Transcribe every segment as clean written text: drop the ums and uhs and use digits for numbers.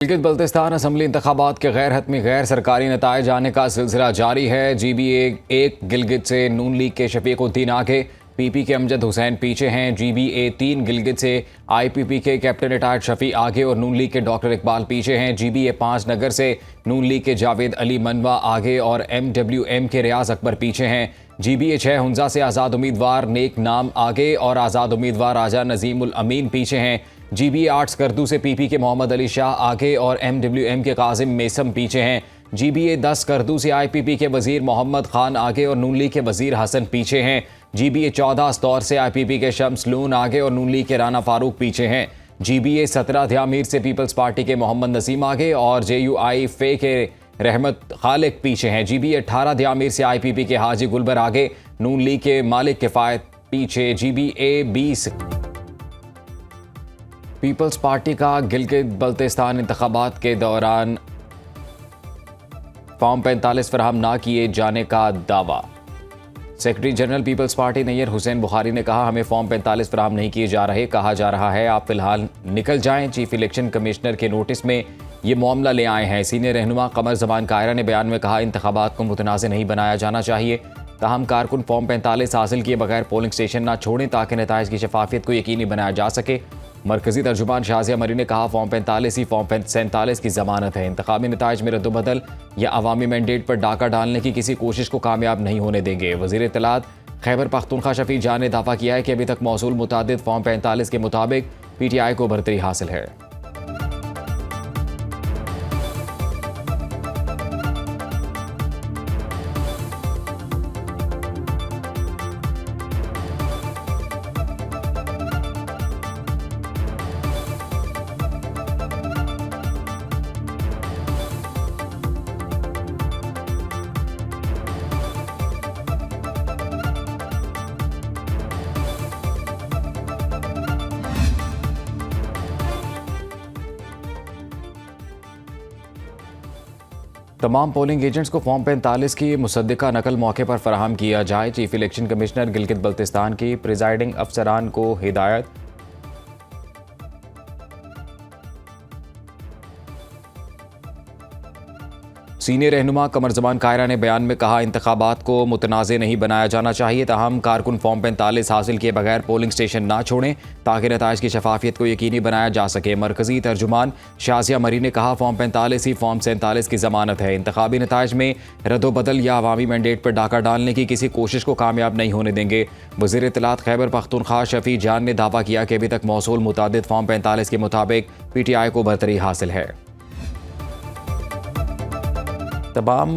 Gilgit Baltistan assembly इंतखाबात के गैर हतमी गैर सरकारी नताइज आने का सिलसिला जारी है। GBA 1 गिलगित से नून लीग के शफीकुद्दीन आगे, PP के अमजद हुसैन पीछे हैं। GBA 3 गिलगित से IPP के कैप्टन रिटायर्ड शफी आगे और नून लीग के डॉक्टर इकबाल पीछे हैं। GBA 5 नगर से नून लीग के जावेद अली मनवा आगे और MWM के रियाज अकबर पीछे हैं। GBA 6 हुंजा से आज़ाद उम्मीदवार नेक नाम आगे और आज़ाद उम्मीदवार राजा नजीमुल अमीन पीछे हैं। GBA 8 स्कर्दू से PP के मोहम्मद अली शाह आगे और MWM के काजिम मेसम पीछे हैं। GBA 10 स्कर्दू से IPP के वजीर मोहम्मद खान आगे और नून लीग के वजीर हसन पीछे हैं। GBA 14 अस्तौर से IPP के शम्स लून आगे और नून लीग के राना फारूक पीछे हैं। GBA 17 ध्यामीर से पीपल्स पार्टी के मोहम्मद नसीम आगे और JUI फे के रहमत खालिक पीछे हैं। GBA 18 ध्यामीर से IPP के हाजी गुलबर आगे, नून लीग के मालिक किफायत पीछे। GBA 20 पीपल्स पार्टी का गिलगित बल्तिस्तान इंतखाबात के दौरान फॉर्म 45 फराहम ना किए जाने का दावा। Secretary general peoples party Nayyar Hussain Bukhari ने कहा, हमें फॉर्म 45 फराहम नहीं किए जा रहे, कहा जा रहा है आप फिलहाल निकल जाएं। चीफ इलेक्शन कमिश्नर के नोटिस में ये मामला ले आए हैं। सीनियर रहनुमा कमर जमान कायरा ने बयान में कहा, इंतखाबात को मुतनाज़ नहीं बनाया जाना चाहिए, ताहम कारकुन फॉर्म 45 हासिल किए बगैर पोलिंग स्टेशन ना छोड़ें ताकि नताइज की शफाफियत को यकीनी बनाया जा सके। मरकजी तर्जुमान शाजिया मरी ने कहा, फॉर्म 45 ही फॉर्म 47 की जमानत है। इंतखाबी नताइज में रद्दोबदल या अवामी मैंडेट पर डाका डालने की किसी कोशिश को कामयाब नहीं होने देंगे। वज़ीर इत्तलात खैबर पख्तूनख्वा शफी जान ने दावा किया है कि अभी तक मौसूल मुतादिद फॉर्म 45 के मुताबिक PTI को बरतरी हासिल है। तमाम पोलिंग एजेंट्स को फॉर्म 45 की मुसद्दिका नकल मौके पर फराहम किया जाए। Chief election commissioner Gilgit Baltistan की प्रिजाइडिंग अफसरान को हिदायत। सीनियर रहनुमा कमर जमान कायरा ने बयान में कहा, इंतखाबात को मुतनाज़ नहीं बनाया जाना चाहिए, ताहम कारकुन फॉर्म 45 हासिल किए बगैर पोलिंग स्टेशन ना छोड़ें ताकि नताइज की शफाफियत को यकीनी बनाया जा सके। मरकजी तर्जुमान शाजिया मरी ने कहा, फॉर्म 45 ही फॉर्म 47 की जमानत है। इंतखाबी नताइज में रद्दोबदल या अवामी मैंडेट पर डाका डालने की किसी कोशिश को कामयाब नहीं होने देंगे। वज़ीर इत्तलात खैबर पख्तूनख्वा शफी जान ने दावा किया कि अभी तक मौसूल मुतादिद फॉर्म 45 के मुताबिक PTI को बरतरी हासिल है। तमाम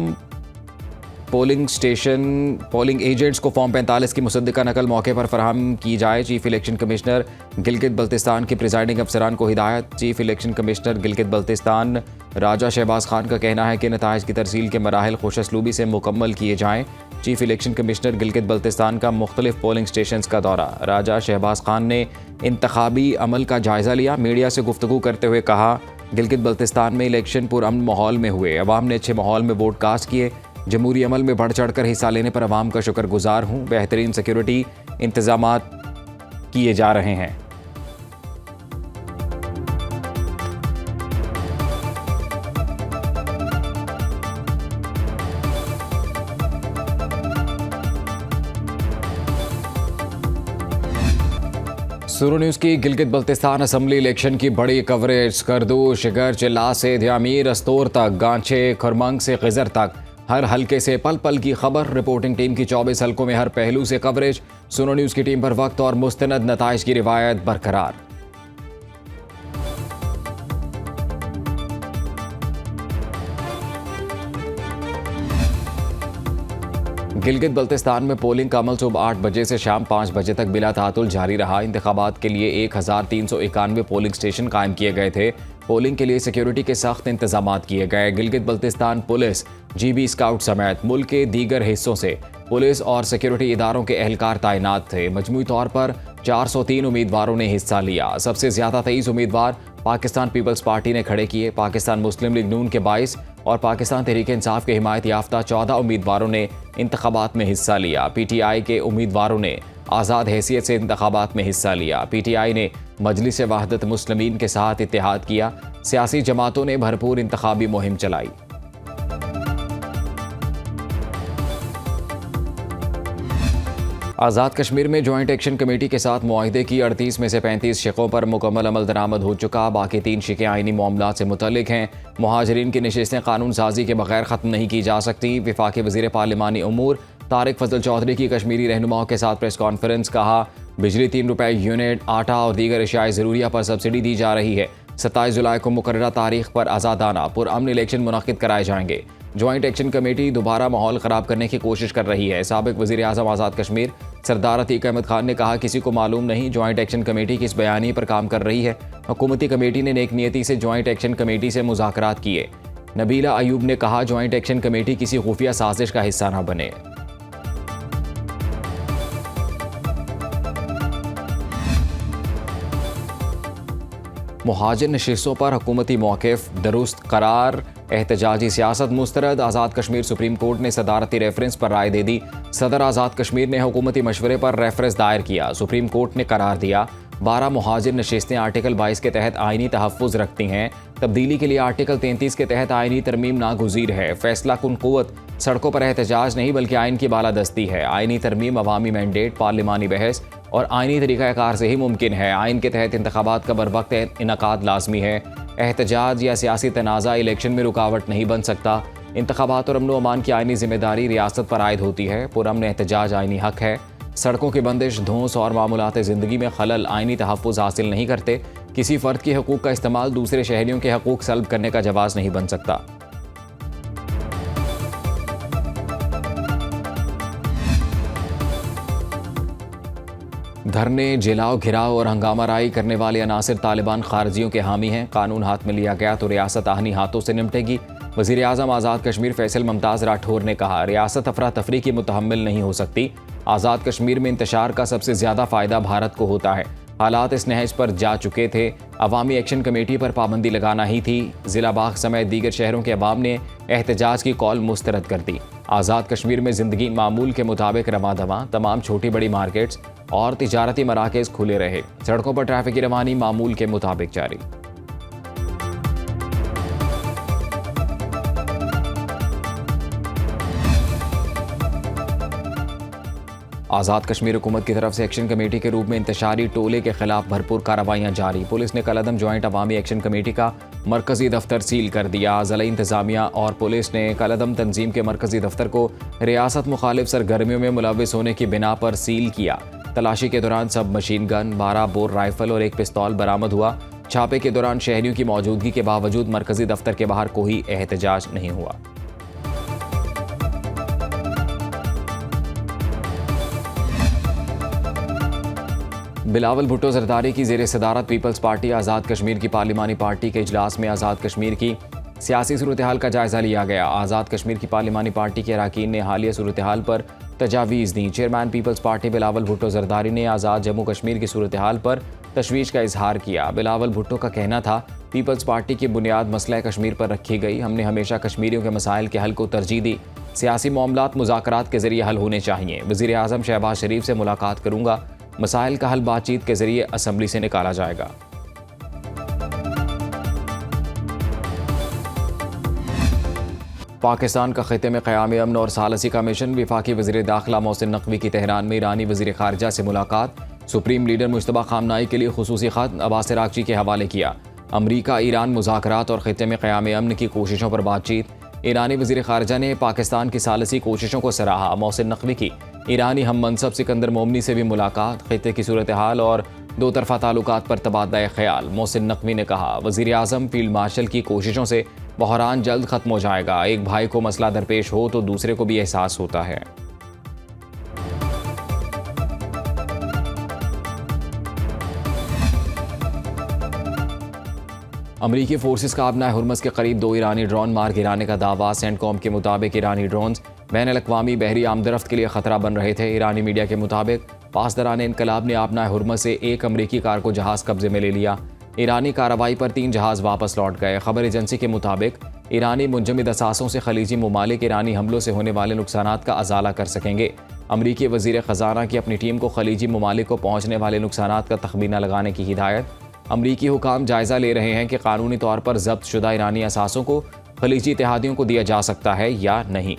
पोलिंग एजेंट्स को फॉर्म 45 की मुसद्दिका नकल मौके पर फराहम की जाए। Chief election commissioner Gilgit Baltistan की प्रिजाइडिंग अफसरान को हिदायत। Chief election commissioner Gilgit Baltistan Raja Shahbaz Khan का कहना है कि नताइज की तरसील के मराहिल खुशअस्लूबी से मुकम्मल किए जाएँ। Chief election commissioner Gilgit Baltistan का मुख्तलिफ पोलिंग स्टेशन का दौरा। राजा शहबाज खान ने इंतखाबी अमल का जायज़ा लिया। मीडिया से गुफ्तगू करते हुए कहा, गिलगित बल्तिस्तान में इलेक्शन पुरअमन माहौल में हुए, अवाम ने अच्छे माहौल में वोट कास्ट किए। जमहूरी अमल में बढ़ चढ़ कर हिस्सा लेने पर अवाम का शुक्रगुजार हूँ। बेहतरीन सिक्योरिटी इंतजामात किए जा रहे हैं। सुरो न्यूज़ की गिलगित बल्तिस्तान असम्बली इलेक्शन की बड़ी कवरेज। स्कर्दू, शिगर, चिल्ला से ध्यामीर, अस्तोर तक, गांचे, खुरमंग से खिजर तक, हर हलके से पल पल की खबर। रिपोर्टिंग टीम की 24 हलकों में हर पहलू से कवरेज। सुनो न्यूज़ की टीम पर वक्त और मुस्तनद नताइज की रिवायत बरकरार। गिलगित बल्तिस्तान में पोलिंग का अमल सुबह 8 बजे से शाम 5 बजे तक बिला तातुल जारी रहा। इंतखाबात के लिए 1391 पोलिंग स्टेशन कायम किए गए थे। पोलिंग के लिए सिक्योरिटी के सख्त इंतजाम किए गए। Gilgit Baltistan police, GB scout समेत मुल्क के दीगर हिस्सों से पुलिस और सिक्योरिटी इदारों के एहलकार तैनात थे। मजमूई तौर पर 403 उम्मीदवारों ने हिस्सा लिया। सबसे ज्यादा 23 उम्मीदवार पाकिस्तान पीपल्स पार्टी ने खड़े किए। पाकिस्तान मुस्लिम लीग नून के 22 और पाकिस्तान तहरीक इंसाफ के हिमायत याफ्ता 14 उम्मीदवारों ने इंतखाबात में हिस्सा लिया। PTI के उम्मीदवारों ने आज़ाद हैसियत से इंतखाबात में हिस्सा लिया। PTI ने मजलिस वहदत मुस्लिमीन के साथ इत्तेहाद किया। सियासी जमातों ने भरपूर इंतखाबी मुहिम चलाई। आज़ाद कश्मीर में जॉइंट एक्शन कमेटी के साथ मुआहदे की 38 में से 35 शिकों पर मुकम्मल अमल दरामद हो चुका। बाकी 3 शिकें आइनी मामलात से मुतल्लिक हैं। मुहाजिरीन की नशिस्तें कानून साजी के बगैर ख़त्म नहीं की जा सकती। वफाकी वज़ीर पार्लिमानी उमूर तारिक फजल चौधरी की कश्मीरी रहनुमाओं के साथ प्रेस कॉन्फ्रेंस। कहा, बिजली 3 रुपये यूनिट, आटा और दीगर अशियाए ज़रूरिया पर सब्सिडी दी जा रही है। 27 जुलाई को मुकर्ररा तारीख पर आज़ादाना पुरअमन इलेक्शन मुनक़िद कराए जाएंगे। जॉइंट एक्शन कमेटी दोबारा माहौल ख़राब करने की कोशिश कर रही है। साबिक़ वज़ीर आज़म आज़ाद कश्मीर सरदार अतीक अहमद खान ने कहा, किसी को मालूम नहीं जॉइंट एक्शन कमेटी किस बयानी पर काम कर रही है। हुकूमती कमेटी ने नेक नियति से जॉइंट एक्शन कमेटी से मुज़ाकरात किए। नबीला अयूब ने कहा, जॉइंट एक्शन कमेटी किसी खुफिया साजिश का हिस्सा न बने। मुहाजिर नशिस्तों पर हुकूमती मौक़िफ़ दुरुस्त करार, एहतजाजी सियासत मुस्तरद। आज़ाद कश्मीर सुप्रीम कोर्ट ने सदारती रेफरेंस पर राय दे दी। सदर आज़ाद कश्मीर ने हुकूमती मशवरे पर रेफरेंस दायर किया। सुप्रीम कोर्ट ने करार दिया, 12 मुहाजिर नशिस्तें आर्टिकल 22 के तहत आइनी तहफ़्फ़ुज़ रखती हैं। तब्दीली के लिए आर्टिकल 33 के तहत आइनी तरमीम नागुज़ीर है। फैसला कुन क़ुव्वत सड़कों पर एहतजाज नहीं बल्कि आइन की बालादस्ती है। आइनी तरमीम अवामी मैंडेट, पार्लिमानी बहस और आइनी तरीक़ाकार से ही मुमकिन है। आइन के तहत इंतखाबात का बरवक्त इनकाद लाजमी है। एहतजाज या सियासी तनाज़ा इलेक्शन में रुकावट नहीं बन सकता। इंतखाबात और अमन अमान की आइनी जिम्मेदारी रियासत पर आयद होती है। पुरअमन एहतजाज आइनी हक है। सड़कों की बंदिश, धौंस और मामूलात ज़िंदगी में खलल आइनी तहफ़्फ़ुज़ हासिल नहीं करते। किसी फ़र्द के हकूक़ का इस्तेमाल दूसरे शहरियों के हकूक़ सल्ब करने का जवाज़ नहीं बन सकता। धरने, जिलाओ, घिराव और हंगामा राई करने वाले अनासिर तालिबान खारजियों के हामी हैं। कानून हाथ में लिया गया तो रियासत आहनी हाथों से निपटेगी। वज़ीर आज़म आज़ाद कश्मीर फैसल मुमताज़ राठौर ने कहा, रियासत अफरा तफरी की मुतहम्मिल नहीं हो सकती। आज़ाद कश्मीर में इंतशार का सबसे ज़्यादा फ़ायदा भारत को होता है। हालात इस नहज पर जा चुके थे। अवामी एक्शन कमेटी पर पाबंदी लगाना ही थी। ज़िला बाग समेत दीगर शहरों के अवाम ने एहतजाज की कॉल मुस्तरद कर दी। आज़ाद कश्मीर में ज़िंदगी मामूल के मुताबिक रवा दवा। तमाम छोटी बड़ी मार्केट्स और तिजारती मराकज़ खुले रहे। सड़कों पर ट्रैफिक की रवानी मामूल के मुताबिक जारी। आज़ाद कश्मीर हुकूमत की तरफ से एक्शन कमेटी के रूप में इंतशारी टोले के खिलाफ भरपूर कार्रवाइयाँ जारी। पुलिस ने कलअदम जॉइंट अवामी एक्शन कमेटी का मरकजी दफ्तर सील कर दिया। ज़िला इंतज़ामिया और पुलिस ने कलअदम तंजीम के मरकजी दफ्तर को रियासत मुखालिफ सरगर्मियों में मुलविस होने की बिना पर सील किया। तलाशी के दौरान सब मशीन गन, 12 बोर राइफल और 1 पिस्तौल बरामद हुआ। छापे के दौरान शहरियों की मौजूदगी के बावजूद मरकजी दफ्तर के बाहर कोई एहतजाज नहीं हुआ। बिलावल भुट्टो जरदारी की ज़ेर सदारत पीपल्स पार्टी आज़ाद कश्मीर की पार्लिमानी पार्टी के इजलास में आज़ाद कश्मीर की सियासी सूरत हाल का जायज़ा लिया गया। आज़ाद कश्मीर की पार्लिमानी पार्टी के अरकान ने हालिया सूरत हाल पर तजावीज़ दी। चेयरमैन पीपल्स पार्टी बिलावल भुट्टो जरदारी ने आज़ाद जम्मू कश्मीर की सूरत हाल पर तशवीश का इजहार किया। बिलावल भुट्टो का कहना था, पीपल्स पार्टी की बुनियाद मसला कश्मीर पर रखी गई। हमने हमेशा कश्मीरियों के मसाइल के हल को तरजीह दी। सियासी मामलात मुज़ाकरात के ज़रिए हल होने चाहिए। वज़ीर आज़म शहबाज शरीफ से मुलाकात करूँगा। मसाइल का हल बातचीत के ज़रिए असम्बली से निकाला जाएगा। पाकिस्तान का खिते में क़याम अमन और सालसी का मिशन। वफाकी वज़ीर दाखिला मोहसिन नकवी की तेहरान में ईरानी वज़ीर ख़ारजा से मुलाकात। सुप्रीम लीडर मुश्तबा खामनाई के लिए खुसूसी ख़त अब्बास अराग़ची के हवाले किया। अमरीका ईरान मुज़ाकरात और खिते में क़याम अमन की कोशिशों पर बातचीत। ईरानी वज़ीर ख़ारजा ने पाकिस्तान की सालसी कोशिशों को सराहा। मोहसिन नकवी की ईरानी हम मनसब सिकंदर मोमनी से भी मुलाकात। खिते की सूरत हाल और दो तरफ़ा ताल्लुकात पर तबादला ख्याल। मोहसिन नकवी ने कहा, वज़ीर आज़म फील्ड मार्शल की कोशिशों से बहरान जल्द ख़त्म हो जाएगा। एक भाई को मसला दरपेश हो तो दूसरे को भी एहसास होता है। अमरीकी फोर्सेस का अपना हुर्मस के करीब 2 ईरानी ड्रोन मार गिराने का दावा। सेंटकॉम के मुताबिक ईरानी ड्रोन्स बैन-अल-अक़वामी बहरी आमदरफ्त के लिए ख़तरा बन रहे थे। ईरानी मीडिया के मुताबिक पासदारान इनकलाब ने अपना हुर्मस से एक अमरीकी कार को जहाज़ कब्जे में ले लिया। ईरानी कार्रवाई पर 3 जहाज़ वापस लौट गए। खबर एजेंसी के मुताबिक ईरानी मुंजमद असासों से खलीजी ममालिक ईरानी हमलों से होने वाले नुकसानात का अजाला कर सकेंगे। अमरीकी वज़ीर ख़ज़ाना की अपनी टीम को खलीजी ममालिक को पहुँचने वाले नुकसानात का तखमीना लगाने की हिदायत। अमरीकी हुकाम जायज़ा ले रहे हैं कि कानूनी तौर पर जब्त शुदा ईरानी असासों को खलीजी इत्तेहादियों को दिया जा सकता है या नहीं।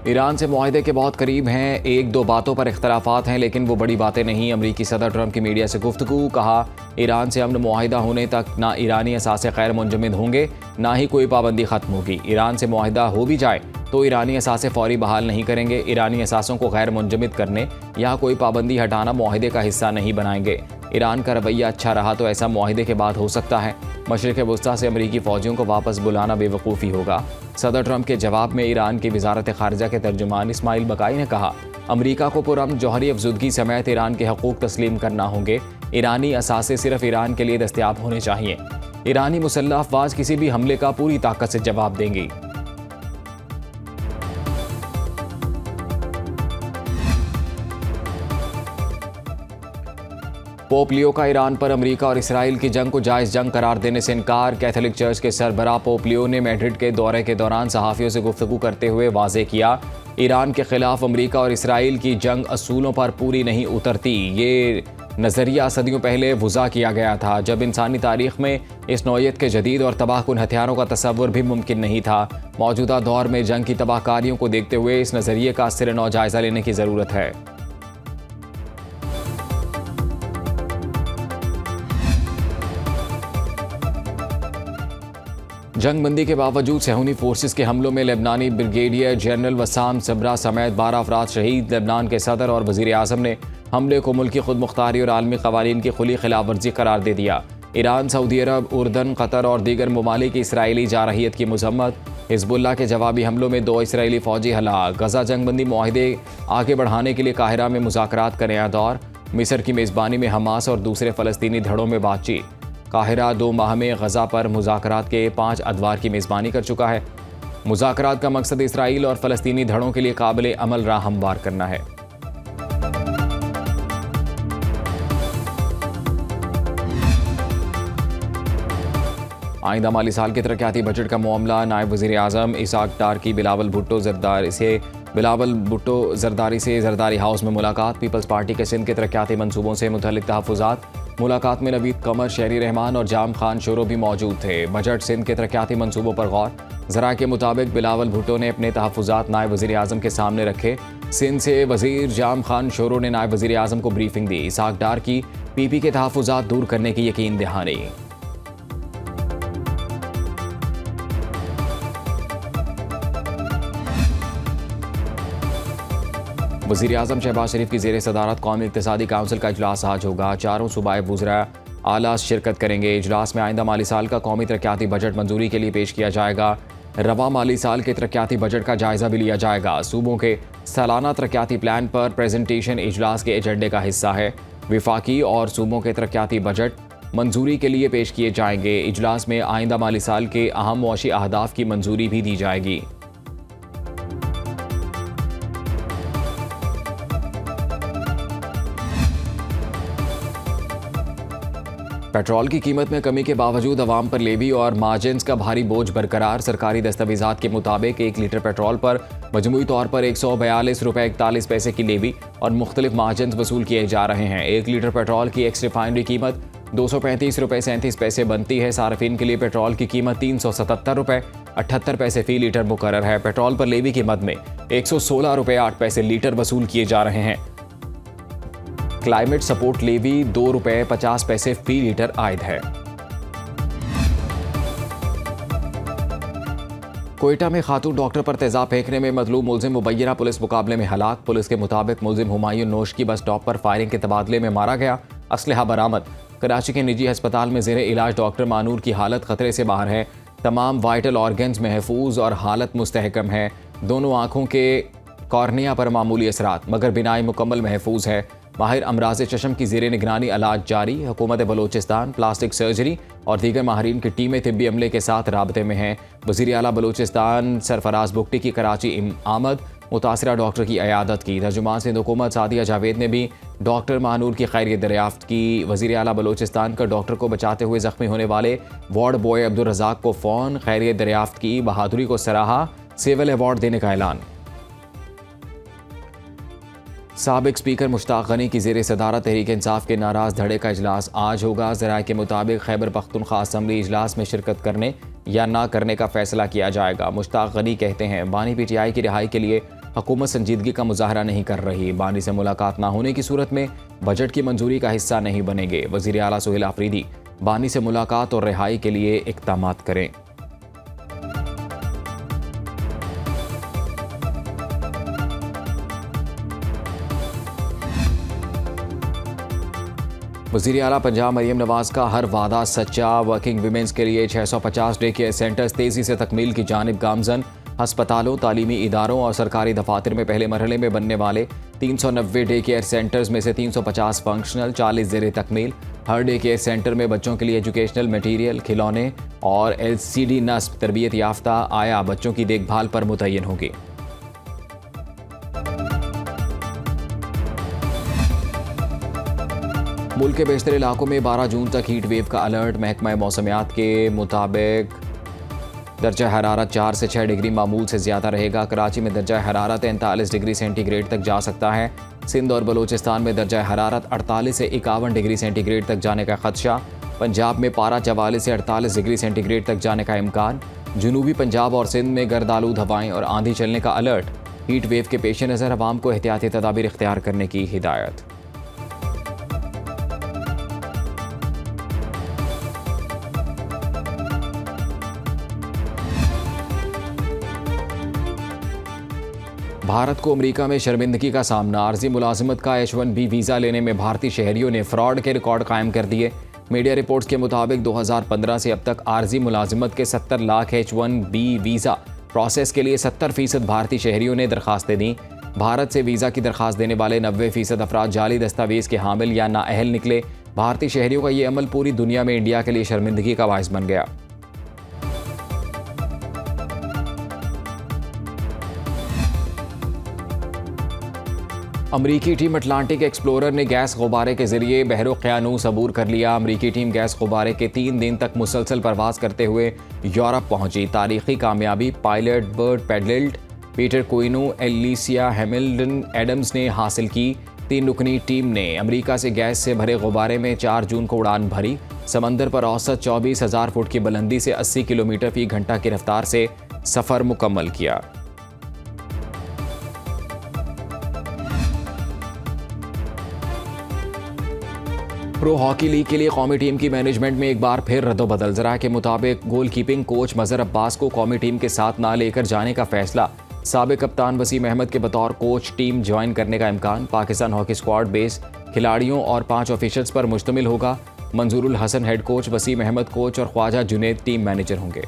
ईरान से मुआहदे के बहुत करीब हैं, एक दो बातों पर इख्तलाफात हैं लेकिन वो बड़ी बातें नहीं। अमरीकी सदर ट्रंप की मीडिया से गुफ्तगू, कहा ईरान से अमन मुआहिदा होने तक ना ईरानी असासे खैर मुंजमद होंगे ना ही कोई पाबंदी ख़त्म होगी। ईरान से मुआहिदा हो भी जाए तो ईरानी असासे फौरी बहाल नहीं करेंगे। ईरानी असासों को गैर मुंजमद करने या कोई पाबंदी हटाना मुआहिदे का हिस्सा नहीं बनाएंगे। ईरान का रवैया अच्छा रहा तो ऐसा मुआहिदे के बाद हो सकता है। मशरिक़ वस्ता से अमरीकी फ़ौजियों को वापस बुलाना बेवकूफ़ी होगा। सदर ट्रंप के जवाब में ईरान की वज़ारत ख़ारिजा के तर्जुमान इस्माइल बकाई ने कहा, अमरीका को पुरअमन जौहरी अफजुदगी समेत ईरान के हकूक़ तस्लीम करना होंगे। ईरानी असासे सिर्फ ईरान के लिए दस्तयाब होने चाहिए। ईरानी मुसल्लह अफ़वाज किसी भी हमले का पूरी ताकत से जवाब देंगी। पोप लियो का ईरान पर अमेरिका और इसराइल की जंग को जायज़ जंग करार देने से इनकार। कैथोलिक चर्च के सरबराह पोप लियो ने मैड्रिड के दौरे के दौरान सहाफ़ियों से गुफ्तगू करते हुए वाज़े किया, ईरान के ख़िलाफ़ अमेरिका और इसराइल की जंग असूलों पर पूरी नहीं उतरती। ये नज़रिया सदियों पहले वज़ा किया गया था, जब इंसानी तारीख़ में इस नौइयत के जदीद और तबाहकुन हथियारों का तसव्वुर भी मुमकिन नहीं था। मौजूदा दौर में जंग की तबाहकारियों को देखते हुए इस नज़रिए का सिर नौ जायज़ा लेने की ज़रूरत है। जंगबंदी के बावजूद सेहूनी फोर्सेस के हमलों में लेबनानी ब्रिगेडियर जनरल वसाम सबरा समेत 12 अफराद शहीद। लेबनान के सदर और वज़ीर आज़म ने हमले को मुल्की खुद मुख्तारी और आलमी क़वानीन की खुली खिलाफ वर्जी करार दे दिया। ईरान, सऊदी अरब, उर्दन, कतर और दीगर ममालिक की इसराइली जारहियत की मज़म्मत। हिज़्बुल्लाह के जवाबी हमलों में 2 इसराइली फ़ौजी हलाक। गज़ा जंगबंदी मुआहदे आगे बढ़ाने के लिए काहिरा में मुज़ाकरात का नया दौर। मिस्र की मेज़बानी में हमास और दूसरे फ़लस्तीनी धड़ों में बातचीत। काहिरा 2 माह में गज़ा पर मुज़ाकरात के 5 अदवार की मेज़बानी कर चुका है। मुज़ाकरात का मकसद इसराइल और फ़लस्तीनी धड़ों के लिए काबिल अमल राह हमवार करना है। आइंदा माली साल के तरक्याती बजट का मामला। नायब वज़ीर आज़म इसाक डार की बिलावल भुट्टो ज़रदारी से ज़रदारी हाउस में मुलाकात। पीपल्स पार्टी के सिंध के तरक्याती मनसूबों से मुतल्लिक़ तहफ़्फ़ुज़ात। मुलाकात में नवीद कमर, शहरी रहमान और जाम खान शोरो भी मौजूद थे। बजट सिंध के तरक्याती मनसूबों पर गौर। ज़रा के मुताबिक बिलावल भुट्टो ने अपने तहफ़्फ़ुज़ात नायब वज़ीर आज़म के सामने रखे। सिंध से वज़ीर जाम खान शोरो ने नायब वज़ीर आज़म को ब्रीफिंग दी। इसाक डार की PP के तहफ़्फ़ुज़ात दूर करने की यकीन दहानी। वज़ीर आज़म शहबाज शरीफ की ज़ेर सदारत कौमी इक़्तिसादी काउंसिल का इजलास आज होगा। 4 सूबाई वुज़रा आला शिरकत करेंगे। इजलास में आइंदा माली साल का कौमी तरक्याती बजट मंजूरी के लिए पेश किया जाएगा। रवा माली साल के तरक्याती बजट का जायज़ा भी लिया जाएगा। सूबों के सालाना तरक्याती प्लान पर प्रेजेंटेशन इजलास के एजेंडे का हिस्सा है। विफाकी और सूबों के तरक्याती बजट मंजूरी के लिए पेश किए जाएंगे। इजलास में आइंदा माली साल के अहम मुआशी अहदाफ की मंजूरी भी दी जाएगी। पेट्रोल की कीमत में कमी के बावजूद अवाम पर लेवी और मार्जिन्स का भारी बोझ बरकरार। सरकारी दस्तावेजात के मुताबिक 1 लीटर पेट्रोल पर मजमूई तौर पर 142 रुपये 41 पैसे की लेवी और मुख्तलिफ मार्जिन्स वसूल किए जा रहे हैं। 1 लीटर पेट्रोल की एक्स रिफाइनरी कीमत 235 रुपये 37 पैसे बनती है। सार्फिन के लिए पेट्रोल की कीमत 377 रुपये 78 पैसे फ़ी लीटर मुकर्रर है। पेट्रोल पर लेवी की मद में 116 रुपये 8 पैसे लीटर वसूल किए जा रहे हैं। क्लाइमेट सपोर्ट लेवी 2 रुपये 50 पैसे फ़ी लीटर आयद है। कोयटा में खातून डॉक्टर पर तेजाब फेंकने में मतलूब मुलजिम मुबैना पुलिस मुकाबले में हलाक। पुलिस के मुताबिक मुलजिम हुमायूं नोश की बस स्टॉप पर फायरिंग के तबादले में मारा गया। असलहा बरामद। कराची के निजी अस्पताल में ज़ेरे इलाज डॉक्टर मानूर की हालत खतरे से बाहर है। तमाम वाइटल ऑर्गन्स महफूज और हालत मुस्तहकम है। दोनों आँखों के कॉर्निया पर मामूली असरात मगर बिनाई मुकम्मल महफूज है। माहिर अमराज चशम की ज़ेरे निगरानी इलाज जारी। हुकूमत बलोचिस्तान प्लास्टिक सर्जरी और दीगर माहरीन की टीमें तिब्बी अमले के साथ राबते में हैं। वज़ीर आला बलोचिस्तान सरफराज बुगटी की कराची आमद मुतासरा डॉक्टर की अयादत की। तर्जुमान सिंध हुकूमत सादिया जावेद ने भी डॉक्टर महानूर की खैरियत दरियाफ्त की। वज़ीर आला बलोचिस्तान का डॉक्टर को बचाते हुए जख्मी होने वाले वार्ड बॉय अब्दुल रज़ाक को फ़ोन, खैरियत दरियाफ्त की, बहादुरी को सराहा, सिविल अवार्ड देने का ऐलान। साबिक स्पीकर मुश्ताक गनी की ज़ेर सदारत तहरीक इंसाफ के नाराज़ धड़े का इजलास आज होगा। ज़राए के मुताबिक खैबर पख्तूनख्वा असम्बली इजलास में शिरकत करने या ना करने का फैसला किया जाएगा। मुश्ताक गनी कहते हैं बानी PTI की रिहाई के लिए हुकूमत संजीदगी का मुजाहरा नहीं कर रही। बानी से मुलाकात ना होने की सूरत में बजट की मंजूरी का हिस्सा नहीं बनेंगे। वज़ीर आला सुहेल आफरीदी बानी से मुलाकात और रिहाई के लिए इक़दामात करें। वज़ीर आला पंजाब मरियम नवाज़ का हर वादा सच्चा। वर्किंग वीमेंस के लिए 650 डे केयर सेंटर्स तेज़ी से तकमील की जानिब गामजन। अस्पतालों, तालीमी इदारों और सरकारी दफातर में पहले मरहले में बनने वाले 390 डे केयर सेंटर्स में से 350 फंक्शनल, 40 ज़ेर तकमील। हर डे केयर सेंटर में बच्चों के लिए एजुकेशनल मटीरियल, खिलौने और LCD नस्ब तरबियत याफ्ता आया बच्चों की देखभाल पर मुतय्यन होगी। मुल्क के बेशतर इलाकों में 12 जून तक हीट वेव का अलर्ट। महकमा मौसमियात के मुताबिक दर्जा हरारत 4 से 6 डिग्री मामूल से ज़्यादा रहेगा। कराची में दर्जा हरारत 43 डिग्री सेंटीग्रेड तक जा सकता है। सिंध और बलोचिस्तान में दर्जा हरारत 48 से 51 डिग्री सेंटीग्रेड तक जाने का खदशा। पंजाब में पारा 44 से 48 डिग्री सेंटीग्रेड तक जाने का इम्कान। जनूबी पंजाब और सिंध में गर्द आलूद हवाएं और आंधी चलने का अलर्ट। हीट वेव के पेश नज़र अवाम को एहतियाती तदाबीर इख्तियार करने की हिदायत। भारत को अमेरिका में शर्मिंदगी का सामना। आर्जी मुलाजिमत का H1B वीज़ा लेने में भारतीय शहरियों ने फ्रॉड के रिकॉर्ड कायम कर दिए। मीडिया रिपोर्ट्स के मुताबिक 2015 से अब तक आर्जी मुलाजिमत के 70 लाख H1B वीज़ा प्रोसेस के लिए 70% भारतीय शहरियों ने दरखास्तें दी। भारत से वीज़ा की दरखास्त देने वाले 90% अफराद जाली दस्तावेज़ के हामिल या नाअहल निकले। भारतीय शहरियों का ये अमल पूरी दुनिया में इंडिया के लिए शर्मिंदगी का बाइस बन गया। अमरीकी टीम अटलांटिक एक्सप्लोरर ने गैस गुब्बारे के जरिए बहरो क़यानूस अबूर कर लिया। अमरीकी टीम गैस गुब्बारे के 3 दिन तक मुसलसल परवास करते हुए यूरोप पहुंची। तारीखी कामयाबी पायलट बर्ट पेडलिल्ट, पीटर कोइनो, एलिसिया हैमिल्टन एडम्स ने हासिल की। 3 रुकनी टीम ने अमरीका से गैस से भरे गुब्बारे में 4 जून को उड़ान भरी। समंदर पर औसत 24,000 फुट की बुलंदी से 80 किलोमीटर फी घंटा की रफ्तार से सफ़र मुकम्मल किया। प्रो हॉकी लीग के लिए कौमी टीम की मैनेजमेंट में एक बार फिर रद्दोबदल। ज़राए के मुताबिक गोल कीपिंग कोच मज़हर अब्बास को कौमी टीम के साथ ना लेकर जाने का फैसला। साबिक कप्तान वसीम अहमद के बतौर कोच टीम ज्वाइन करने का इम्कान। पाकिस्तान हॉकी स्क्वाड बेस खिलाड़ियों और 5 ऑफिशियल्स पर मुश्तमिल होगा। Manzoorul Hasan head coach, Waseem Ahmed coach और ख्वाजा जुनैद टीम मैनेजर होंगे।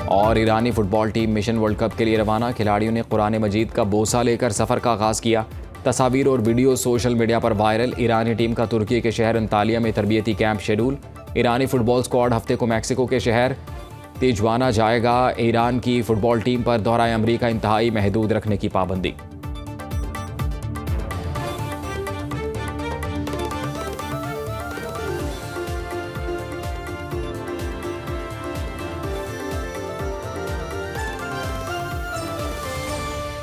और ईरानी football team mission world cup के लिए रवाना। खिलाड़ियों ने कुरान मजीद का बोसा लेकर सफ़र का आगाज़ किया। तस्वीर और वीडियो सोशल मीडिया पर वायरल। ईरानी टीम का तुर्की के शहर अंतालिया में तरबियती कैंप शेड्यूल। ईरानी फुटबॉल स्क्वाड हफ्ते को मैक्सिको के शहर तिजुआना जाएगा। ईरान की फुटबॉल टीम पर दौरा अमरीका इंतहाई महदूद रखने की पाबंदी।